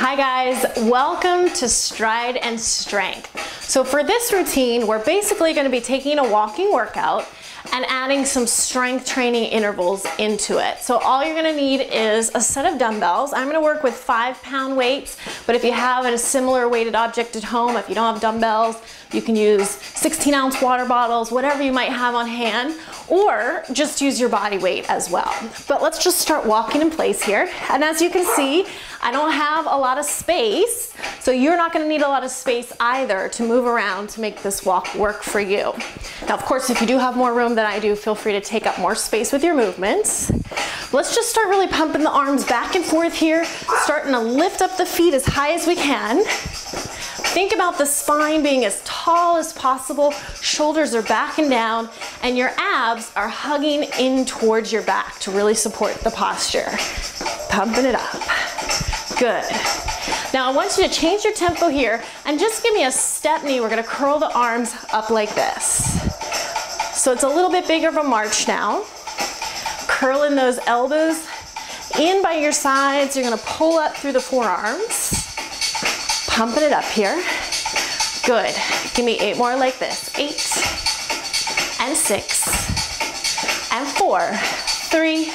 Hi guys, welcome to Stride and Strength. So for this routine, we're basically going to be taking a walking workout and adding some strength training intervals into it. So all you're going to need is a set of dumbbells. I'm going to work with 5-pound weights, but if you have a similar weighted object at home, if you don't have dumbbells, you can use 16-ounce water bottles, whatever you might have on hand, or just use your body weight as well. But let's just start walking in place here. And as you can see, I don't have a lot of space, so you're not going to need a lot of space either to move around to make this walk work for you. Now, of course, if you do have more room than I do, feel free to take up more space with your movements. Let's just start really pumping the arms back and forth here, starting to lift up the feet as high as we can. Think about the spine being as tall as possible, shoulders are back and down, and your abs are hugging in towards your back to really support the posture. Pumping it up. Good. Now I want you to change your tempo here and just give me a step knee. We're gonna curl the arms up like this. So it's a little bit bigger of a march now. Curling those elbows in by your sides. You're gonna pull up through the forearms. Pumping it up here. Good. Give me 8 more like this. 8 and 6 and 4, 3,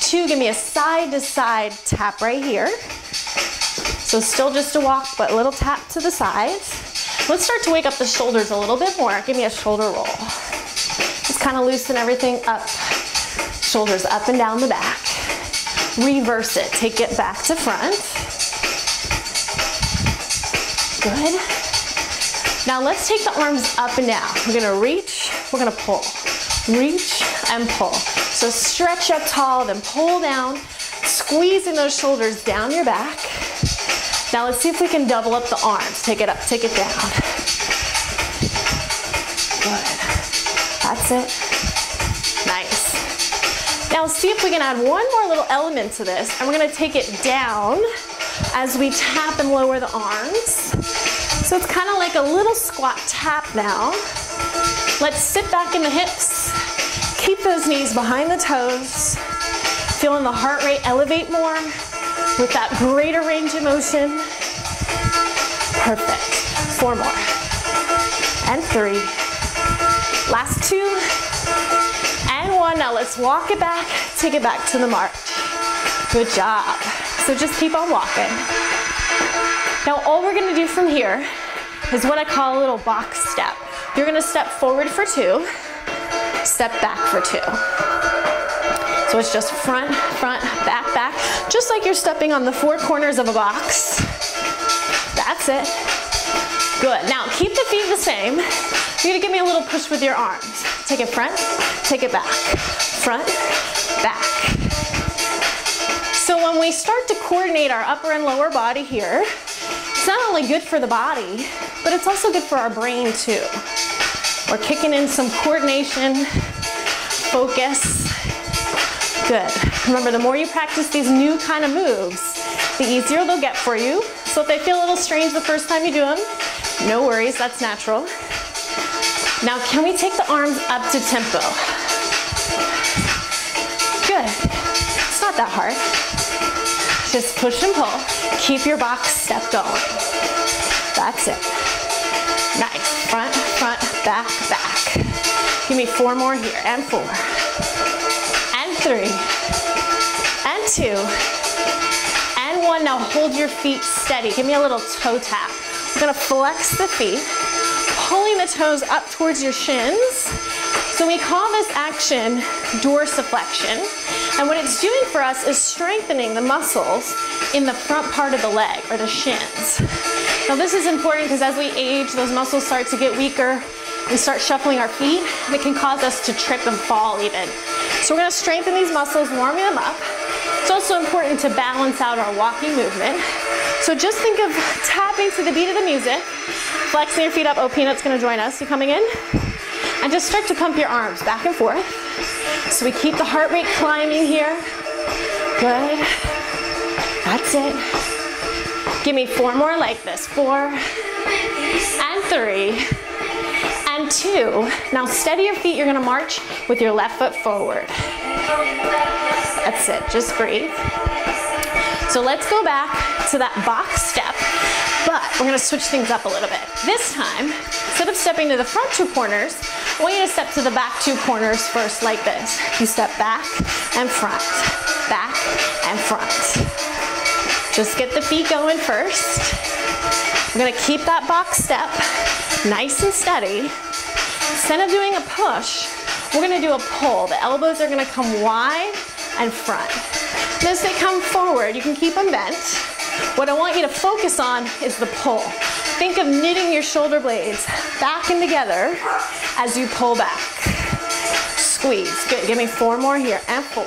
2. Give me a side to side tap right here. So still just a walk, but a little tap to the sides. Let's start to wake up the shoulders a little bit more. Give me a shoulder roll. Just kind of loosen everything up. Shoulders up and down the back. Reverse it. Take it back to front. Good. Now let's take the arms up and down. We're gonna reach, we're gonna pull. Reach and pull. So stretch up tall, then pull down, squeezing those shoulders down your back. Now let's see if we can double up the arms. Take it up, take it down. Good. That's it. Nice. Now see if we can add one more little element to this, and we're gonna take it down as we tap and lower the arms. So it's kind of like a little squat tap now. Let's sit back in the hips. Keep those knees behind the toes. Feeling the heart rate elevate more with that greater range of motion. Perfect. 4 more. And 3. Last 2. And 1. Now let's walk it back. Take it back to the march. Good job. So just keep on walking. Now all we're gonna do from here is what I call a little box step. You're gonna step forward for 2, step back for 2. So it's just front, front, back, back, just like you're stepping on the 4 corners of a box. That's it. Good. Now keep the feet the same. You're gonna give me a little push with your arms. Take it front, take it back. Front, back. So when we start to coordinate our upper and lower body here, it's not only good for the body, but it's also good for our brain too. We're kicking in some coordination, focus. Good. Remember, the more you practice these new kind of moves, the easier they'll get for you. So if they feel a little strange the first time you do them, no worries, that's natural. Now can we take the arms up to tempo? Good. It's not that hard. Just push and pull. Keep your box step going. That's it. Nice. Front, front, back, back. Give me 4 more here. And 4. And 3. And 2. And 1. Now hold your feet steady. Give me a little toe tap. We're gonna flex the feet, pulling the toes up towards your shins. So we call this action dorsiflexion. And what it's doing for us is strengthening the muscles in the front part of the leg, or the shins. Now this is important because as we age, those muscles start to get weaker. We start shuffling our feet, and it can cause us to trip and fall even. So we're gonna strengthen these muscles, warming them up. It's also important to balance out our walking movement. So just think of tapping to the beat of the music, flexing your feet up. Oh, Peanut's gonna join us. You coming in? And just start to pump your arms back and forth. So we keep the heart rate climbing here. Good. That's it. Give me 4 more like this. 4 and 3 and 2. Now steady your feet. You're gonna march with your left foot forward. That's it. Just breathe. So let's go back to that box step, but we're gonna switch things up a little bit. This time, instead of stepping to the front 2 corners, I want you to step to the back 2 corners first like this. You step back and front, back and front. Just get the feet going first. We're gonna keep that box step nice and steady. Instead of doing a push, we're gonna do a pull. The elbows are gonna come wide and front. And as they come forward, you can keep them bent. What I want you to focus on is the pull. Think of knitting your shoulder blades back and together as you pull back. Squeeze, good, give me 4 more here, and 4,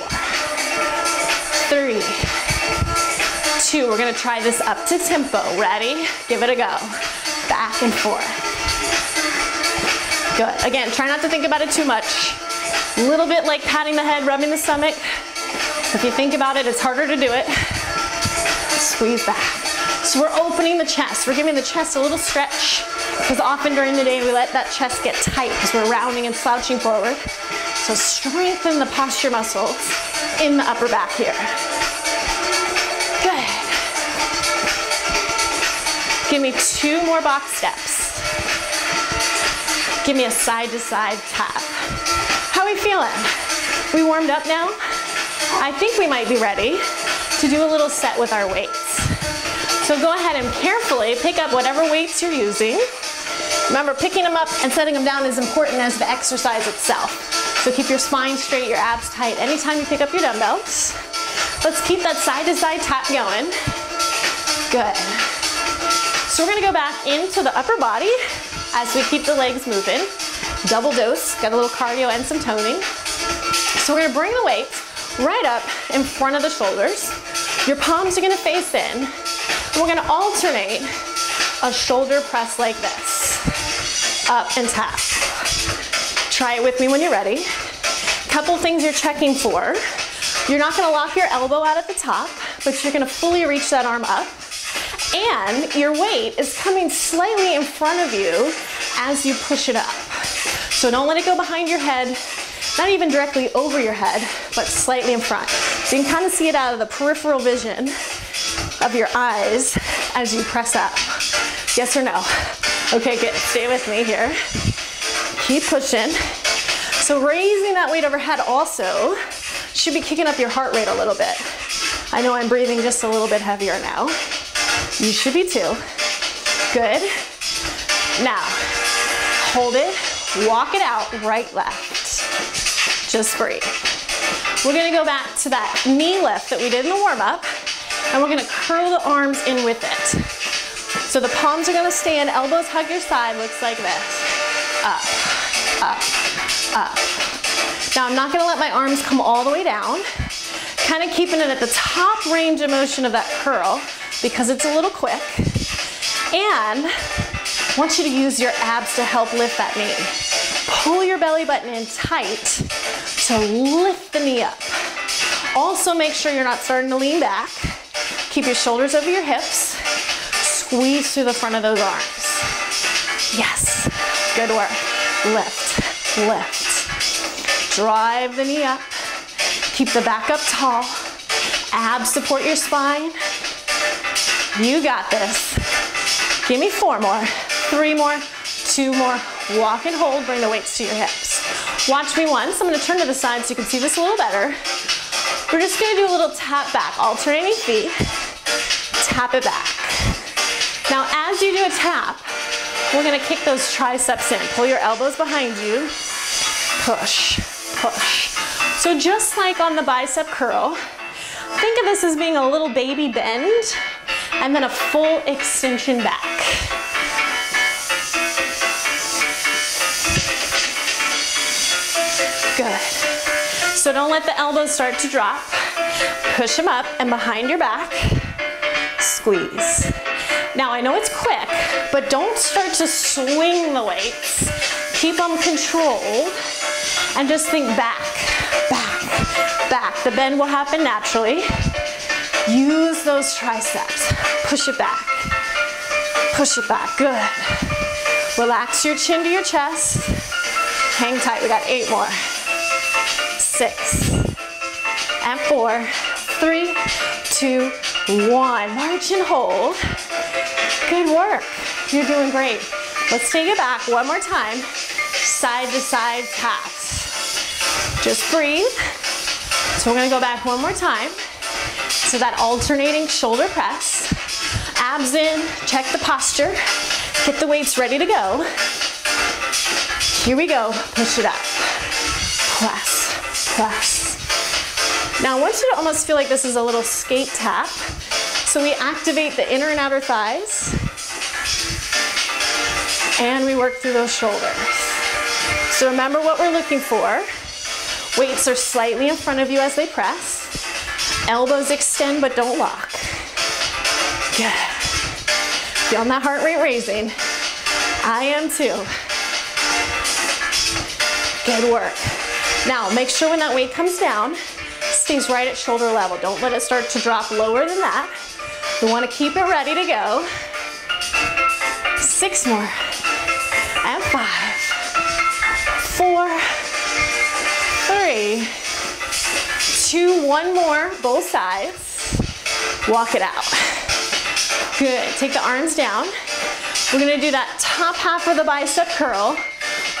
3, 2, we're gonna try this up to tempo. Ready? Give it a go. Back and forth. Good, again, try not to think about it too much. A little bit like patting the head, rubbing the stomach. If you think about it, it's harder to do it. Squeeze back. So we're opening the chest. We're giving the chest a little stretch, because often during the day we let that chest get tight because we're rounding and slouching forward. So strengthen the posture muscles in the upper back here. Good. Give me 2 more box steps. Give me a side to side tap. How are we feeling? We warmed up now? I think we might be ready to do a little set with our weights. So go ahead and carefully pick up whatever weights you're using. Remember, picking them up and setting them down is important as the exercise itself. So keep your spine straight, your abs tight anytime you pick up your dumbbells. Let's keep that side to side tap going. Good. So we're gonna go back into the upper body as we keep the legs moving. Double dose, got a little cardio and some toning. So we're gonna bring the weights right up in front of the shoulders. Your palms are gonna face in. We're gonna alternate a shoulder press like this. Up and tap. Try it with me when you're ready. Couple things you're checking for. You're not gonna lock your elbow out at the top, but you're gonna fully reach that arm up. And your weight is coming slightly in front of you as you push it up. So don't let it go behind your head, not even directly over your head, but slightly in front. So you can kind of see it out of the peripheral vision of your eyes as you press up. Yes or no? Okay, good. Stay with me here. Keep pushing. So raising that weight overhead also should be kicking up your heart rate a little bit. I know I'm breathing just a little bit heavier now. You should be too. Good. Now, hold it, walk it out, right, left. Just breathe. We're gonna go back to that knee lift that we did in the warm-up, and we're gonna curl the arms in with it. So the palms are gonna stay in, elbows hug your side, looks like this. Up, up, up. Now I'm not gonna let my arms come all the way down, kind of keeping it at the top range of motion of that curl because it's a little quick. And I want you to use your abs to help lift that knee. Pull your belly button in tight to lift the knee up. Also make sure you're not starting to lean back. Keep your shoulders over your hips. Squeeze through the front of those arms. Yes, good work. Lift, lift. Drive the knee up. Keep the back up tall. Abs support your spine. You got this. Give me 4 more, 3 more, 2 more. Walk and hold, bring the weights to your hips. Watch me once. I'm gonna turn to the side so you can see this a little better. We're just gonna do a little tap back, alternating feet. Tap it back. Now as you do a tap, we're gonna kick those triceps in. Pull your elbows behind you. Push, push. So just like on the bicep curl, think of this as being a little baby bend and then a full extension back. Good. So don't let the elbows start to drop. Push them up and behind your back. Squeeze. Now I know it's quick, but don't start to swing the weights. Keep them controlled and just think back, back, back. The bend will happen naturally. Use those triceps. Push it back. Push it back. Good. Relax your chin to your chest. Hang tight. We got 8 more. 6 and 4, 3, 2, 1. March and hold. Good work. You're doing great. Let's take it back one more time. Side to side taps. Just breathe. So we're gonna go back one more time to that alternating shoulder press. Abs in, check the posture. Get the weights ready to go. Here we go, push it up. Press, press. Now I want you to almost feel like this is a little skate tap. So we activate the inner and outer thighs. And we work through those shoulders. So remember what we're looking for. Weights are slightly in front of you as they press. Elbows extend but don't lock. Good. Feeling that heart rate raising. I am too. Good work. Now make sure when that weight comes down, stays right at shoulder level. Don't let it start to drop lower than that. We want to keep it ready to go. 6 more. And 5, 4, 3, 2, 1 more, both sides. Walk it out. Good, take the arms down. We're gonna do that top half of the bicep curl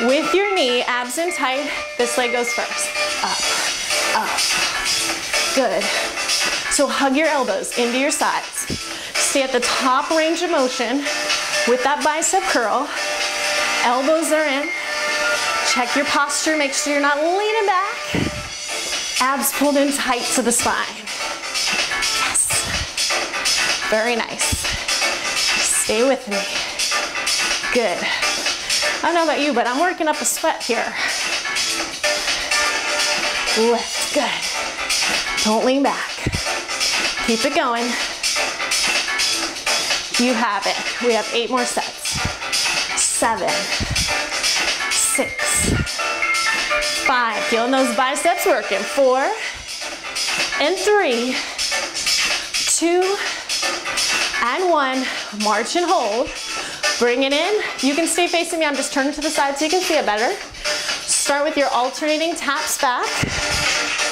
with your knee, abs in tight. This leg goes first. Up, up. Good. So hug your elbows into your sides. Stay at the top range of motion with that bicep curl. Elbows are in. Check your posture, make sure you're not leaning back. Abs pulled in tight to the spine. Yes. Very nice. Stay with me. Good. I don't know about you, but I'm working up a sweat here. Lift, good. Don't lean back. Keep it going. You have it. We have 8 more sets. 7, 6, 5. Feeling those biceps working. 4 and 3, 2 and 1. March and hold. Bring it in. You can stay facing me. I'm just turning to the side so you can see it better. Start with your alternating taps back.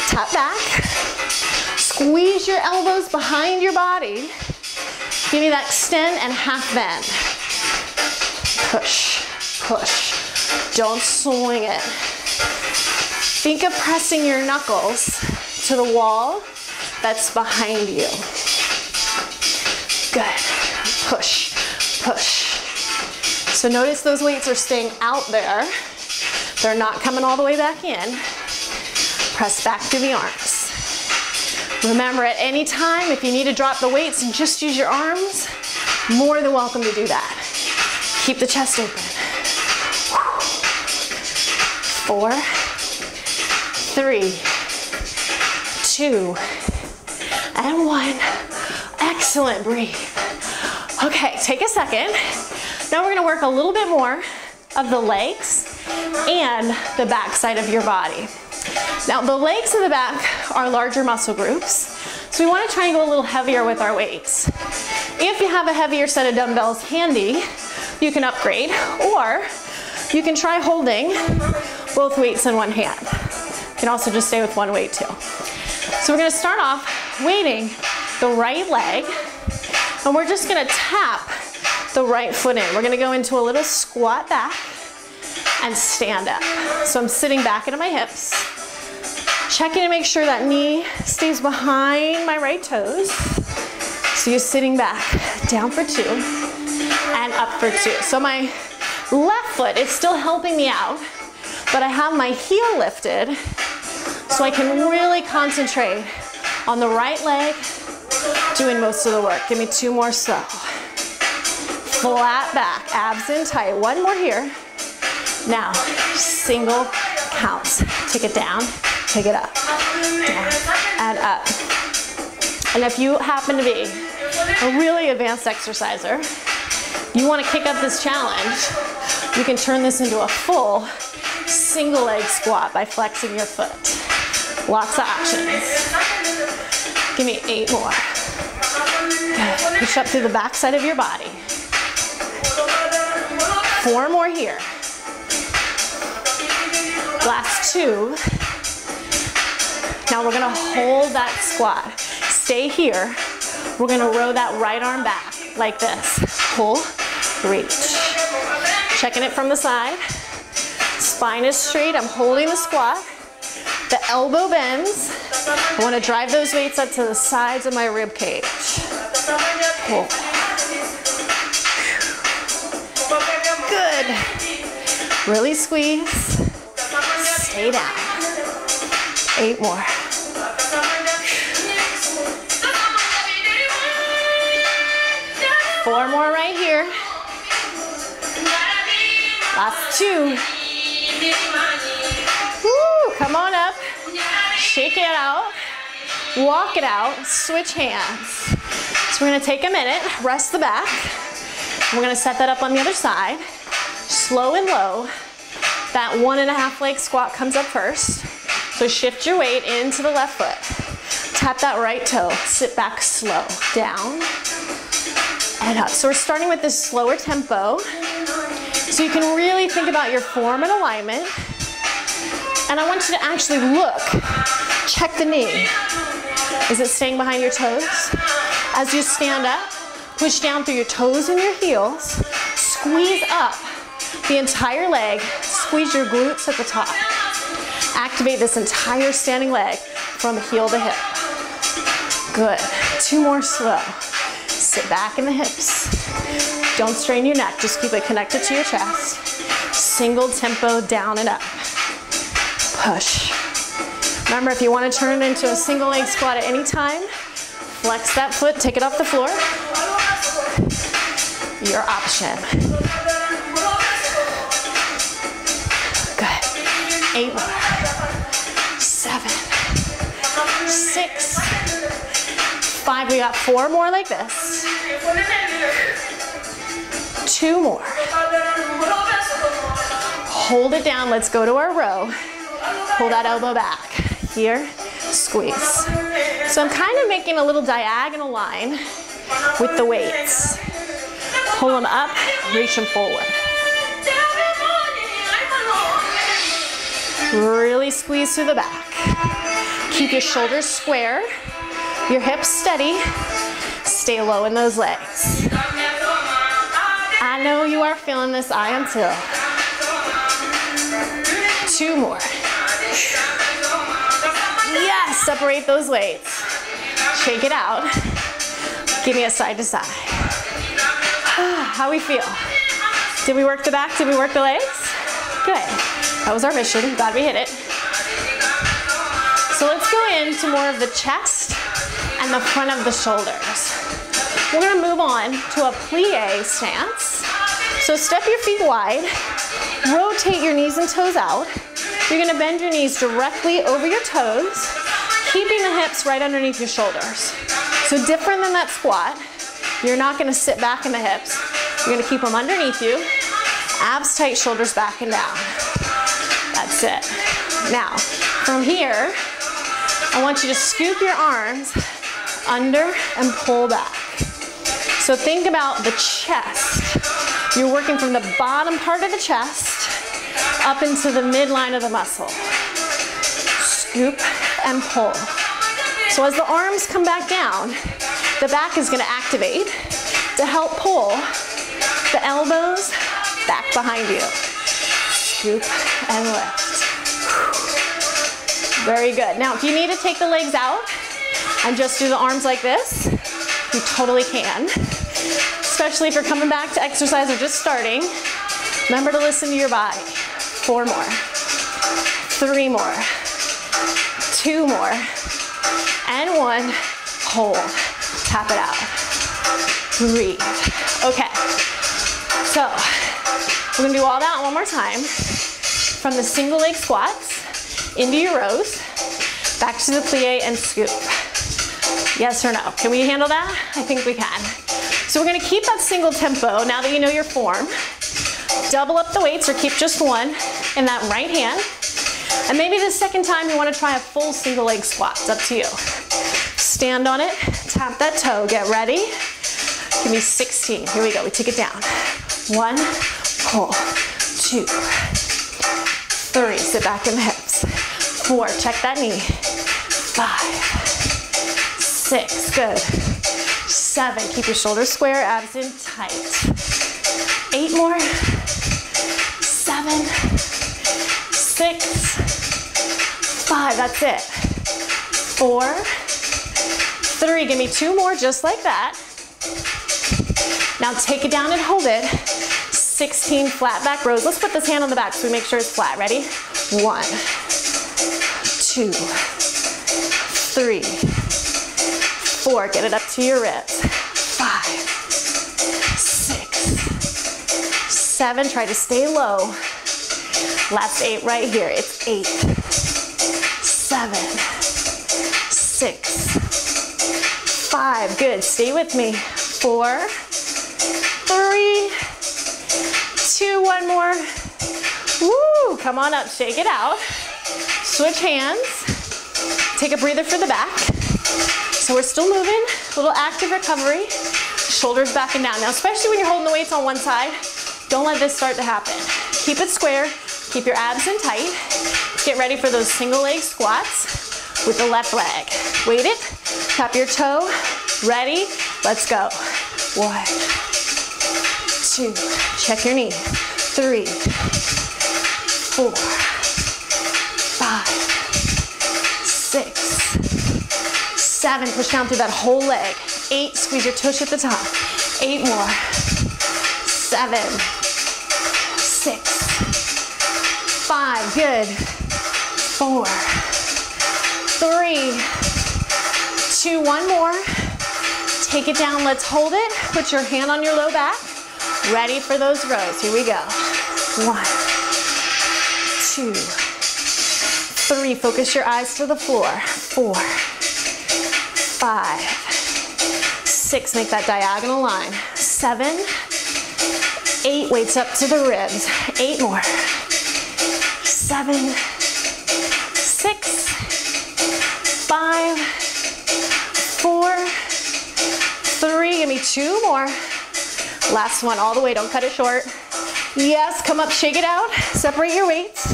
Tap back. Squeeze your elbows behind your body. Give me that extend and half bend. Push, push. Don't swing it. Think of pressing your knuckles to the wall that's behind you. Good. Push, push. So notice those weights are staying out there. They're not coming all the way back in. Press back through the arms. Remember, at any time, if you need to drop the weights and just use your arms, more than welcome to do that. Keep the chest open. 4, 3, 2, and 1. Excellent, breathe. Okay, take a second. Now we're gonna work a little bit more of the legs and the back side of your body. Now the legs and the back are larger muscle groups, so we wanna try and go a little heavier with our weights. If you have a heavier set of dumbbells handy, you can upgrade, or you can try holding both weights in one hand. You can also just stay with one weight too. So we're gonna start off weighting the right leg, and we're just gonna tap the right foot in. We're gonna go into a little squat back and stand up. So I'm sitting back into my hips, checking to make sure that knee stays behind my right toes. So you're sitting back, down for 2, and up for 2. So my left foot is still helping me out, but I have my heel lifted so I can really concentrate on the right leg, doing most of the work. Give me 2 more slow. Flat back, abs in tight. 1 more here. Now, single counts. Take it down, take it up, down, and up. And if you happen to be a really advanced exerciser, you want to kick up this challenge, you can turn this into a full single leg squat by flexing your foot. Lots of options. Give me 8 more. Good. Push up through the back side of your body. 4 more here. Last 2. Now we're gonna hold that squat. Stay here. We're gonna row that right arm back like this. Pull, reach. Checking it from the side. Spine is straight, I'm holding the squat. The elbow bends. I wanna drive those weights up to the sides of my rib cage. Pull. Good. Really squeeze. Stay down. 8 more. Four more right here. Last 2. Woo, come on up. Shake it out. Walk it out. Switch hands. So we're gonna take a minute, rest the back. We're gonna set that up on the other side. Slow and low. That 1.5 leg squat comes up first. So shift your weight into the left foot. Tap that right toe. Sit back slow. Down and up. So we're starting with this slower tempo. So you can really think about your form and alignment. And I want you to actually look. Check the knee. Is it staying behind your toes? As you stand up, push down through your toes and your heels. Squeeze up the entire leg. Squeeze your glutes at the top. Activate this entire standing leg from heel to hip. Good. 2 more slow. Sit back in the hips. Don't strain your neck. Just keep it connected to your chest. Single tempo down and up. Push. Remember, if you want to turn it into a single leg squat at any time, flex that foot, take it off the floor. Your option. Good. 8 more. 7. 6. 5. We got 4 more like this. 2 more. Hold it down. Let's go to our row. Pull that elbow back. Here, squeeze. So I'm kind of making a little diagonal line with the weights. Pull them up, reach them forward. Really squeeze through the back. Keep your shoulders square, your hips steady. Stay low in those legs. I know you are feeling this, I am too. 2 more. Yes, separate those weights. Shake it out. Give me a side to side. How we feel? Did we work the back? Did we work the legs? Good. That was our mission. Glad we hit it. So let's go into more of the chest and the front of the shoulders. We're gonna move on to a plie stance. So step your feet wide, rotate your knees and toes out. You're gonna bend your knees directly over your toes, keeping the hips right underneath your shoulders. So different than that squat, you're not gonna sit back in the hips. You're gonna keep them underneath you. Abs tight, shoulders back and down. That's it. Now, from here, I want you to scoop your arms under and pull back. So think about the chest. You're working from the bottom part of the chest up into the midline of the muscle. Scoop and pull. So as the arms come back down, the back is gonna activate to help pull the elbows back behind you. Scoop and lift. Very good. Now, if you need to take the legs out and just do the arms like this, you totally can. Especially if you're coming back to exercise or just starting. Remember to listen to your body. 4 more. 3 more. 2 more. And 1. Hold. Tap it out. Breathe. Okay. So, we're gonna do all that one more time. From the single leg squats into your rows, back to the plie and scoop. Yes or no? Can we handle that? I think we can. So we're gonna keep that single tempo now that you know your form. Double up the weights or keep just one in that right hand. And maybe the second time you wanna try a full single leg squat. It's up to you. Stand on it, tap that toe, get ready. Give me 16, here we go, we take it down. 1, pull, 2, 3, sit back in the hips. 4, check that knee. 5, 6, good. 7, keep your shoulders square, abs in tight. 8 more. 7, 6, 5, that's it. 4, 3, give me 2 more just like that. Now take it down and hold it. 16 flat back rows. Let's put this hand on the back so we make sure it's flat. Ready? 1, 2, 3, 4. Get it up to your ribs. 5, 6, 7. Try to stay low. Last 8 right here. It's 8, 7, 6, 5. Good. Stay with me. 4, 3, 2, 1 more. Woo! Come on up. Shake it out. Switch hands. Take a breather for the back. So we're still moving. A little active recovery. Shoulders back and down. Now, especially when you're holding the weights on one side, don't let this start to happen. Keep it square. Keep your abs in tight. Get ready for those single leg squats with the left leg. Weight it. Tap your toe. Ready? Let's go. 1, 2. Check your knee. 3, 4, 5, 6, 7. Push down through that whole leg. 8. Squeeze your tush at the top. 8 more. 7, 6, 5. Good. 4, 3, 2. 1 more. Take it down. Let's hold it. Put your hand on your low back. Ready for those rows. Here we go. 1, 2, 3. Focus your eyes to the floor. 4, 5, 6. Make that diagonal line. 7, 8. Weights up to the ribs. 8 more. 7, 6, 5, 4, 3. Give me 2 more. Last one, all the way, don't cut it short. Yes, come up, shake it out. Separate your weights.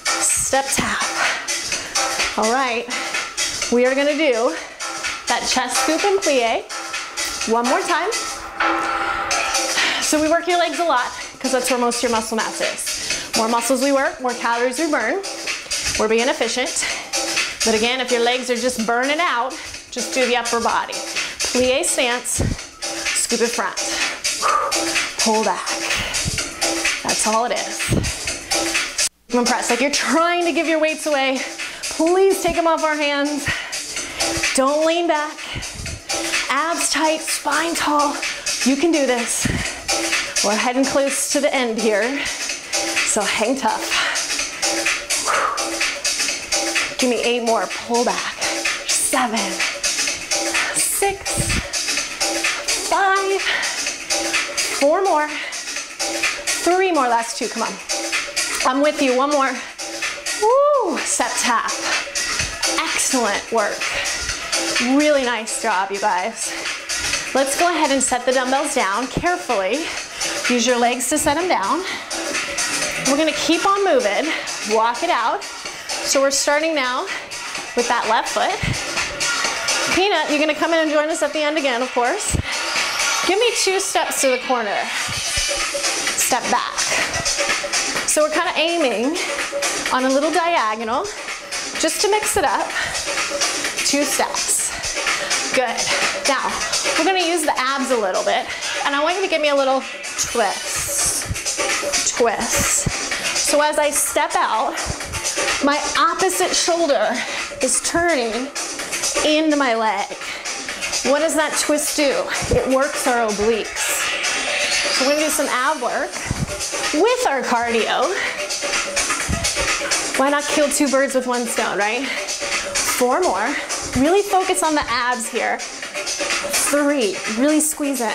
Step tap. All right, we are gonna do that chest scoop and plie. One more time. So we work your legs a lot because that's where most of your muscle mass is. More muscles we work, more calories we burn. We're being efficient. But again, if your legs are just burning out, just do the upper body. Plie stance, scoop it front. Pull back. That's all it is. And press like you're trying to give your weights away. Please take them off our hands. Don't lean back. Abs tight, spine tall. You can do this. We're heading close to the end here, so hang tough. Give me 8 more. Pull back. 7, 6, 5, 4 more. 3 more. Last 2. Come on. I'm with you. 1 more. Woo! Step tap. Excellent work. Really nice job, you guys. Let's go ahead and set the dumbbells down carefully. Use your legs to set them down. We're gonna keep on moving. Walk it out. So we're starting now with that left foot. Peanut, you're gonna come in and join us at the end again, of course. Give me 2 steps to the corner. Step back. So we're kind of aiming on a little diagonal, just to mix it up. 2 steps. Good. Now, we're gonna use the abs a little bit, and I want you to give me a little twist. Twist. So as I step out, my opposite shoulder is turning into my leg. What does that twist do? It works our obliques. So we're gonna do some ab work with our cardio. Why not kill 2 birds with 1 stone, right? 4 more. Really focus on the abs here. 3, really squeeze in.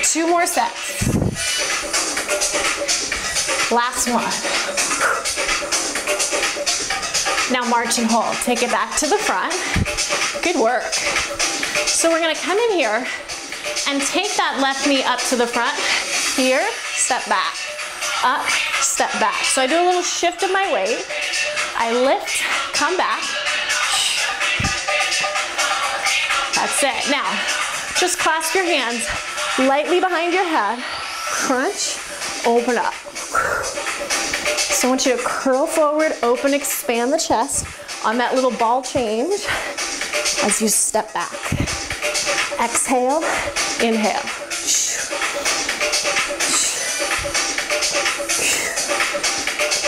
2 more sets. Last one. Now march and hold. Take it back to the front. Good work. So we're gonna come in here and take that left knee up to the front. Here, step back. Up, step back. So I do a little shift of my weight. I lift, come back. That's it. Now, just clasp your hands lightly behind your head. Crunch, open up. So I want you to curl forward, open, expand the chest on that little ball change as you step back. Exhale, inhale.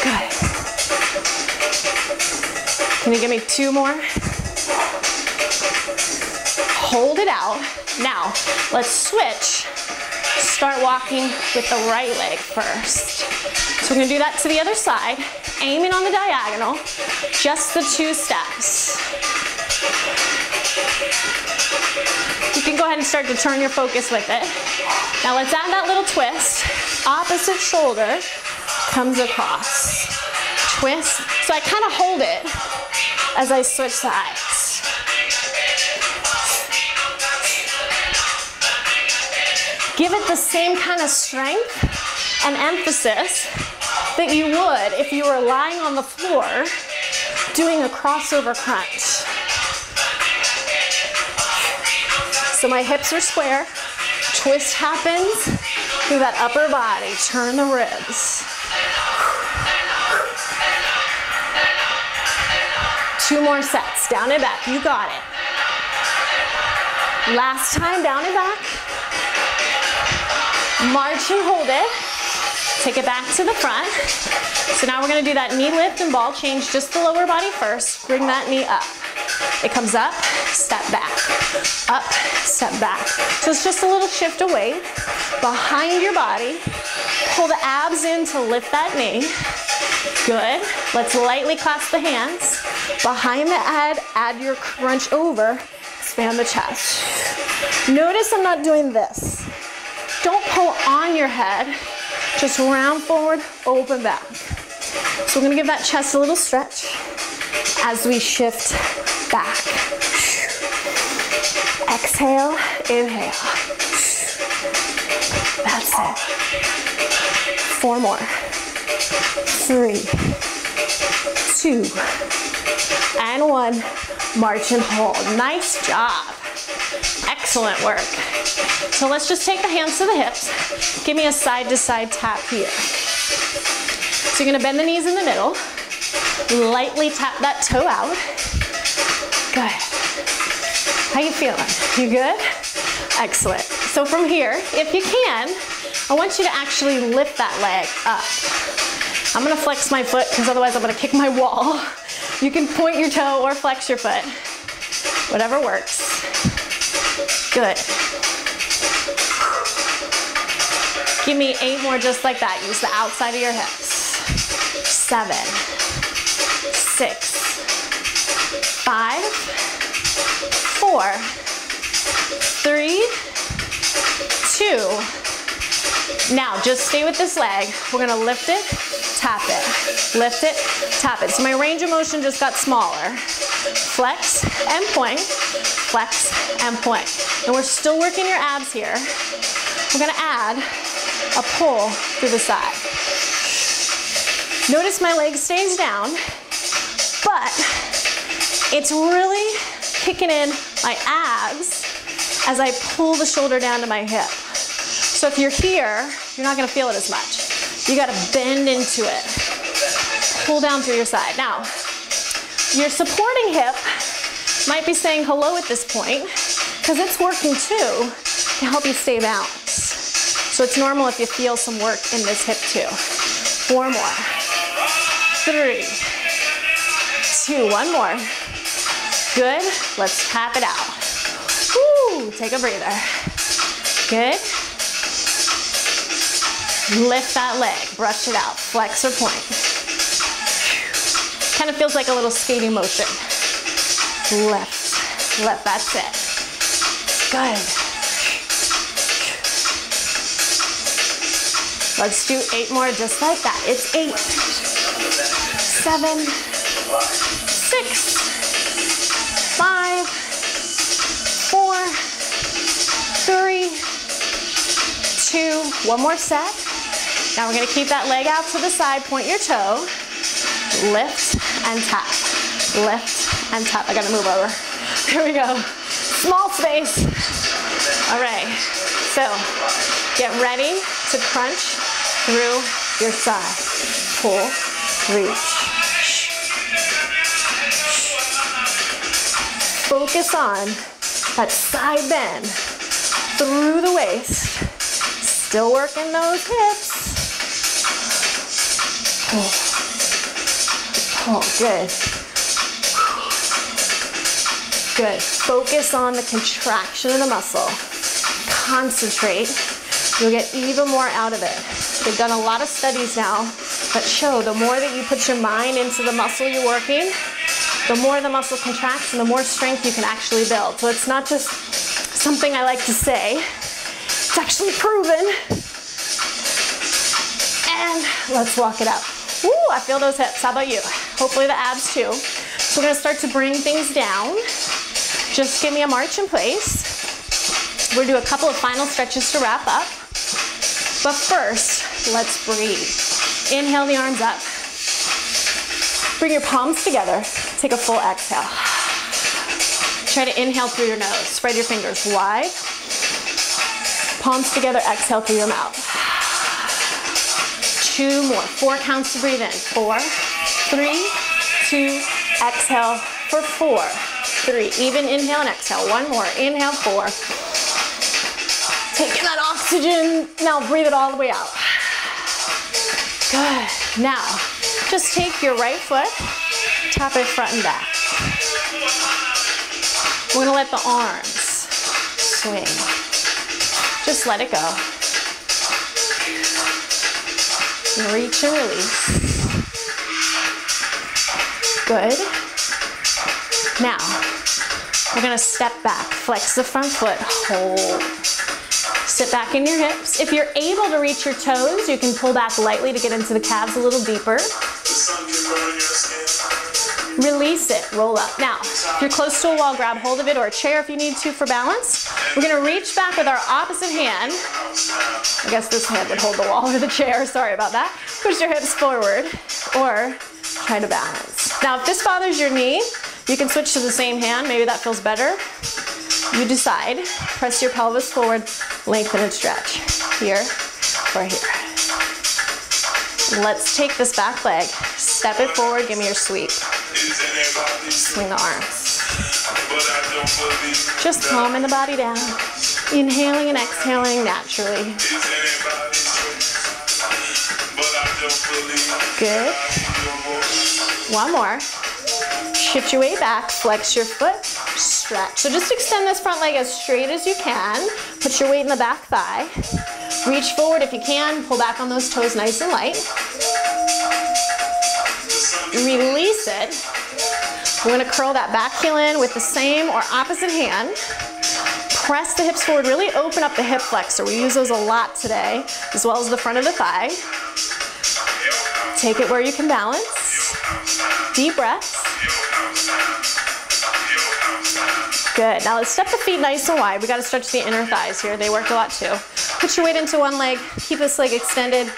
Good. Can you give me 2 more? Hold it out. Now, let's switch. Start walking with the right leg first. So we're gonna do that to the other side, aiming on the diagonal, just the 2 steps. You can go ahead and start to turn your focus with it. Now let's add that little twist. Opposite shoulder comes across. Twist. So I kind of hold it as I switch sides. Give it the same kind of strength and emphasis that you would if you were lying on the floor doing a crossover crunch. So my hips are square. Twist happens through that upper body. Turn the ribs. 2 more sets. Down and back. You got it. Last time, down and back. March and hold it. Take it back to the front. So now we're gonna do that knee lift and ball change, just the lower body first. Bring that knee up. It comes up, step back. Up, step back. So it's just a little shift away. Behind your body. Pull the abs in to lift that knee. Good. Let's lightly clasp the hands. Behind the head, add your crunch over. Expand the chest. Notice I'm not doing this. Don't pull on your head. Just round forward, open back. So we're gonna give that chest a little stretch as we shift back. Exhale, inhale. That's it. 4 more. 3, 2, and 1. March and hold. Nice job. Excellent work. So let's just take the hands to the hips. Give me a side to side tap here. So you're gonna bend the knees in the middle. Lightly tap that toe out. Good. How you feeling? You good? Excellent. So from here, if you can, I want you to actually lift that leg up. I'm gonna flex my foot because otherwise I'm gonna kick my wall. You can point your toe or flex your foot. Whatever works. Good. Give me 8 more just like that. Use the outside of your hips. 7, 6, 5, 4, 3, 2. Now just stay with this leg. We're gonna lift it, tap it. Lift it, tap it. So my range of motion just got smaller. Flex and point, flex and point. And we're still working your abs here. We're gonna add a pull through the side. Notice my leg stays down, but it's really kicking in my abs as I pull the shoulder down to my hip. So if you're here, you're not gonna feel it as much. You gotta bend into it. Pull down through your side. Now, your supporting hip might be saying hello at this point because it's working too to help you stay balanced. So it's normal if you feel some work in this hip too. 4 more. 3, 2, 1 more. Good. Let's tap it out. Woo, take a breather. Good. Lift that leg, brush it out, flex or point. Kind of feels like a little skating motion. Lift, lift, that's it. Good. Let's do 8 more just like that. It's 8, 7, 6, 5, 4, 3, 2, 1 more set. Now we're gonna keep that leg out to the side, point your toe, lift and tap, lift and tap. I gotta move over. Here we go. Small space. All right, so get ready to crunch through your thigh. Pull, reach. Focus on that side bend through the waist. Still working those hips. Oh, good. Good. Focus on the contraction of the muscle. Concentrate. You'll get even more out of it. They've done a lot of studies now that show the more that you put your mind into the muscle you're working, the more the muscle contracts and the more strength you can actually build. So it's not just something I like to say. It's actually proven. And let's walk it out. Ooh, I feel those hips. How about you? Hopefully the abs too. So we're gonna start to bring things down. Just give me a march in place. We're gonna do a couple of final stretches to wrap up. But first, let's breathe. Inhale the arms up. Bring your palms together. Take a full exhale. Try to inhale through your nose. Spread your fingers wide. Palms together, exhale through your mouth. 2 more. 4 counts to breathe in. 4, 3, 2, exhale for 4, 3. Even inhale and exhale. 1 more. Inhale, 4. Taking that oxygen. Now breathe it all the way out. Good. Now, just take your right foot, tap it front and back. We're gonna let the arms swing. Just let it go. Reach and release. Good. Now, we're gonna step back. Flex the front foot, hold. Sit back in your hips. If you're able to reach your toes, you can pull back lightly to get into the calves a little deeper. Release it, roll up. Now, if you're close to a wall, grab hold of it or a chair if you need to for balance. We're gonna reach back with our opposite hand. I guess this hand would hold the wall or the chair, sorry about that. Push your hips forward or try to balance. Now, if this bothers your knee, you can switch to the same hand. Maybe that feels better. You decide. Press your pelvis forward, lengthen and stretch. Here or here. Let's take this back leg. Step it forward, give me your sweep. Swing the arms. Just calming the body down. Inhaling and exhaling naturally. Good. 1 more. Shift your weight back, flex your foot, stretch. So just extend this front leg as straight as you can. Put your weight in the back thigh. Reach forward if you can, pull back on those toes nice and light. Release it. We're gonna curl that back heel in with the same or opposite hand. Press the hips forward, really open up the hip flexor. We use those a lot today, as well as the front of the thigh. Take it where you can balance. Deep breaths. Good, now let's step the feet nice and wide. We gotta stretch the inner thighs here. They work a lot too. Put your weight into one leg, keep this leg extended,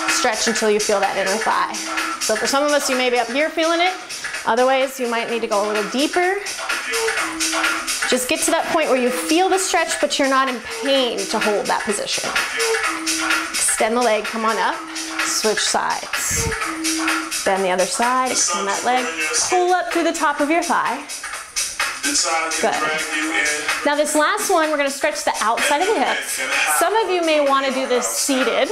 stretch until you feel that inner thigh. So for some of us, you may be up here feeling it. Other ways, you might need to go a little deeper. Just get to that point where you feel the stretch, but you're not in pain to hold that position. Extend the leg, come on up, switch sides. Bend the other side, extend that leg, pull up through the top of your thigh. Good. Now this last one, we're gonna stretch the outside of the hips. Some of you may wanna do this seated.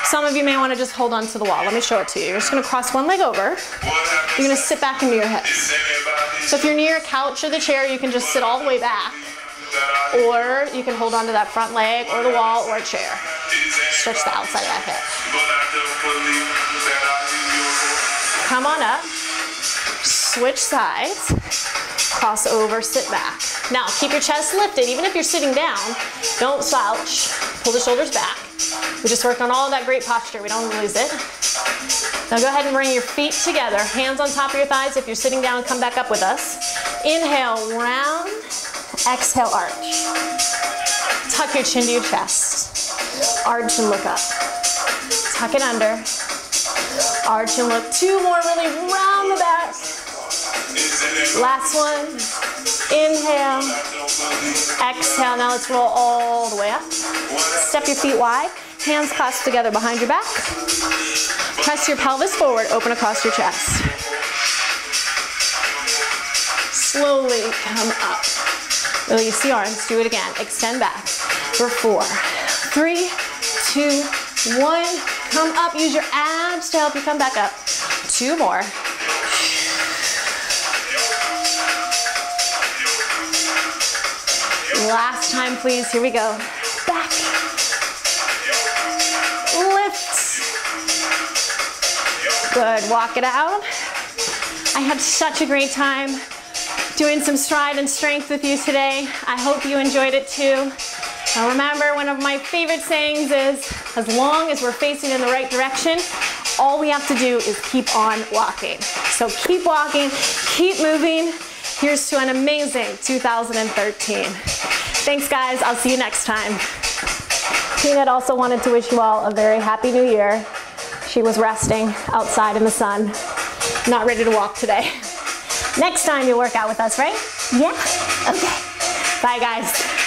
Some of you may wanna just hold on to the wall. Let me show it to you. You're just gonna cross one leg over. You're gonna sit back into your hips. So if you're near a couch or the chair, you can just sit all the way back. Or you can hold on to that front leg or the wall or a chair. Stretch the outside of that hip. Come on up. Switch sides. Cross over, sit back. Now keep your chest lifted. Even if you're sitting down, don't slouch. Pull the shoulders back. We just worked on all of that great posture. We don't lose it. Now go ahead and bring your feet together. Hands on top of your thighs. If you're sitting down, come back up with us. Inhale, round. Exhale, arch. Tuck your chin to your chest. Arch and look up. Tuck it under. Arch and look. 2 more, really round the back. Last one. Inhale, exhale. Now let's roll all the way up. Step your feet wide, hands clasped together behind your back. Press your pelvis forward, open across your chest. Slowly come up. Release the arms, do it again. Extend back for 4, 3, 2, 1. Come up, use your abs to help you come back up. 2 more. Last time, please. Here we go. Back. Lift. Good. Walk it out. I had such a great time doing some stride and strength with you today. I hope you enjoyed it too. Now remember, one of my favorite sayings is, as long as we're facing in the right direction, all we have to do is keep on walking. So keep walking, keep moving. Here's to an amazing 2013. Thanks guys, I'll see you next time. Peanut also wanted to wish you all a very happy new year. She was resting outside in the sun, not ready to walk today. Next time you'll work out with us, right? Yeah? Okay. Bye guys.